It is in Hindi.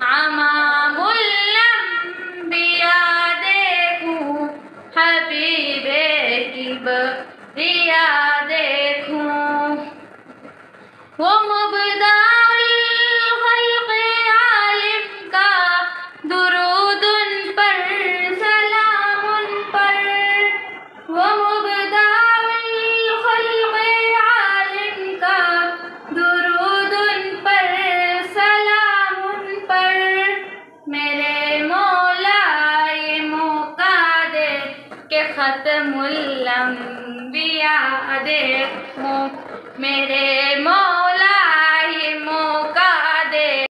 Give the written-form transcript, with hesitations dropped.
अमामुल अंबिया देखूं, हबीबे किबरिया देखूं। वो मुबदाउल खल्क़ आलिम का दुरूद उन पर, सलाम उन पर। वो मुबदाउल खल्क़ आलिम का दुरूद उन पर, सलाम उन पर। मेरे मौला ये मौका दे के ख़त्मुल अंबिया देखूं, मेरे मौला